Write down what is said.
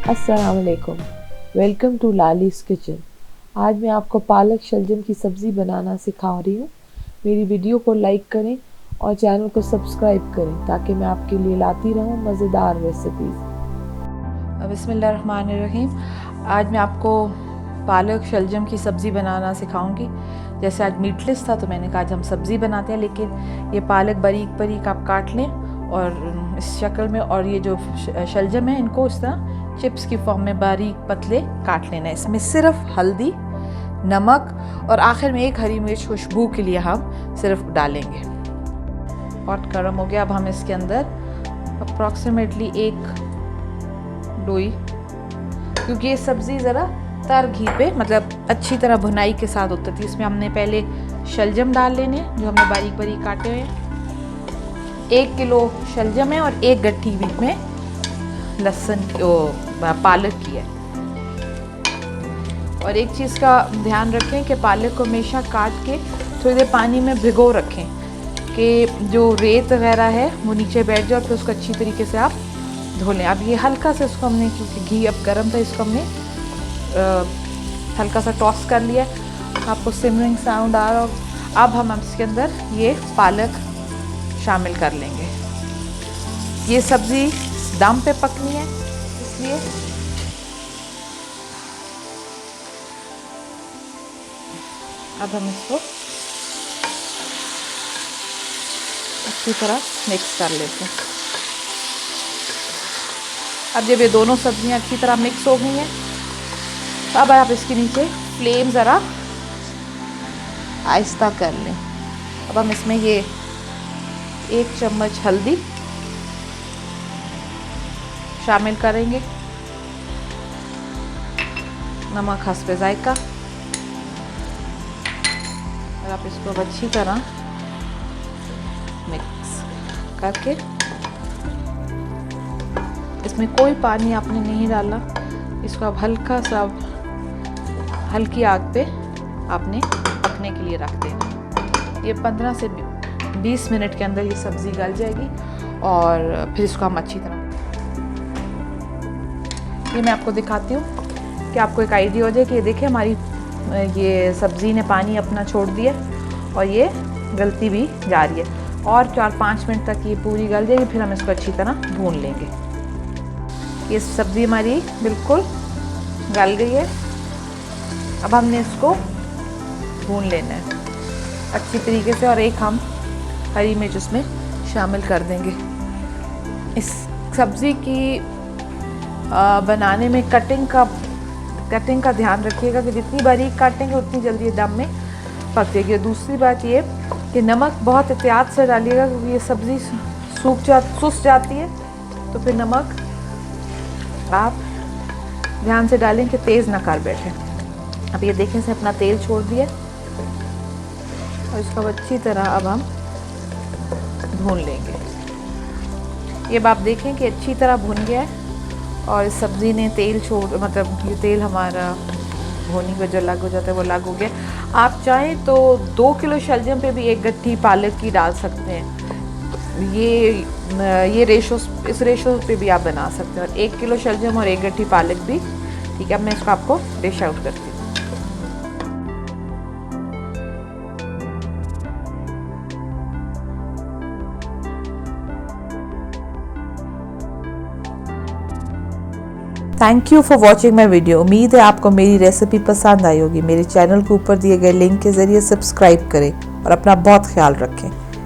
अस्सलाम वालेकुम, welcome to लालीज़ kitchen. आज मैं आपको पालक शलजम की सब्ज़ी बनाना सिखा रही हूँ। मेरी वीडियो को लाइक करें और चैनल को सब्सक्राइब करें ताकि मैं आपके लिए लाती रहूँ मज़ेदार रेसिपीज़। बिस्मिल्लाहिर्रहमानिर्रहीम। आज मैं आपको पालक शलजम की सब्ज़ी बनाना सिखाऊंगी। जैसे आज मीटलेस था तो मैंने कहा आज हम सब्ज़ी बनाते हैं, लेकिन ये पालक बारीक बारीक आप काट लें और इस शक्ल में, और ये जो शलजम है इनको इस तरह चिप्स की फॉर्म में बारीक पतले काट लेना है। इसमें सिर्फ हल्दी, नमक और आखिर में एक हरी मिर्च खुशबू के लिए हम सिर्फ डालेंगे। पॉट गर्म हो गया। अब हम इसके अंदर अप्रॉक्सीमेटली एक लोई, क्योंकि ये सब्ज़ी ज़रा तर घी पे मतलब अच्छी तरह भुनाई के साथ होती थी, इसमें हमने पहले शलजम डाल लेने जो हमने बारीक बारीक काटे हुए हैं। 1 किलो शलजम है और एक गट्ठी बीच में लहसुन पालक की है। और एक चीज़ का ध्यान रखें कि पालक को हमेशा काट के थोड़ी देर पानी में भिगो रखें कि जो रेत वगैरह है वो नीचे बैठ जाए और फिर उसको अच्छी तरीके से आप धो लें। अब ये हल्का सा इसको हमने, क्योंकि घी अब गर्म था, इसको हमने हल्का सा टॉस कर लिया। आपको सिमरिंग साउंड आ रहा हो। अब हम इसके अंदर ये पालक शामिल कर लेंगे। ये सब्ज़ी दम पे पकनी है, इसलिए अब हम इसको अच्छी तरह मिक्स कर लेते हैं। अब जब ये दोनों सब्जियां अच्छी तरह मिक्स हो गई हैं, अब आप इसके नीचे फ्लेम ज़रा आहिस्ता कर लें। अब हम इसमें ये 1 चम्मच हल्दी शामिल करेंगे, नमक हस्बे जायका, और आप इसको अच्छी तरह मिक्स करके, इसमें कोई पानी आपने नहीं डाला, इसको आप हल्का सा हल्की आग पे आपने पकने के लिए रख देना। ये 15 से 20 मिनट के अंदर ये सब्ज़ी गल जाएगी और फिर इसको हम अच्छी तरह, ये मैं आपको दिखाती हूँ कि आपको एक आइडिया हो जाए कि ये देखिए हमारी ये सब्ज़ी ने पानी अपना छोड़ दिया और ये गलती भी जा रही है। और 4-5 मिनट तक ये पूरी गल जाएगी, फिर हम इसको अच्छी तरह भून लेंगे। ये सब्ज़ी हमारी बिल्कुल गल गई है। अब हमने इसको भून लेना है अच्छी तरीके से, और एक हम हरी मिर्च उसमें शामिल कर देंगे। इस सब्ज़ी की बनाने में कटिंग का ध्यान रखिएगा कि जितनी बारीक काटेंगे उतनी जल्दी दम में पक जाएगी। दूसरी बात ये कि नमक बहुत एहतियात से डालिएगा, क्योंकि ये सब्ज़ी सूख जाती है, तो फिर नमक आप ध्यान से डालें कि तेज़ ना कर बैठे। अब ये देखें से अपना तेल छोड़ दिया और इसको अच्छी तरह अब हम भून लेंगे। ये अब आप देखें कि अच्छी तरह भून गया है और इस सब्ज़ी ने तेल छोड़, मतलब ये तेल हमारा भुनी पे जो अलग हो जाता है वो अलग हो गया। आप चाहें तो 2 किलो शलजम पे भी 1 गट्ठी पालक की डाल सकते हैं। ये रेशो, इस रेशो पे भी आप बना सकते हैं, और 1 किलो शलजम और 1 गट्ठी पालक भी ठीक है। अब मैं इसको आपको डिश आउट करती हूँ। Thank you for watching my video. उम्मीद है आपको मेरी रेसिपी पसंद आई होगी। मेरे चैनल के ऊपर दिए गए लिंक के ज़रिए सब्सक्राइब करें और अपना बहुत ख्याल रखें।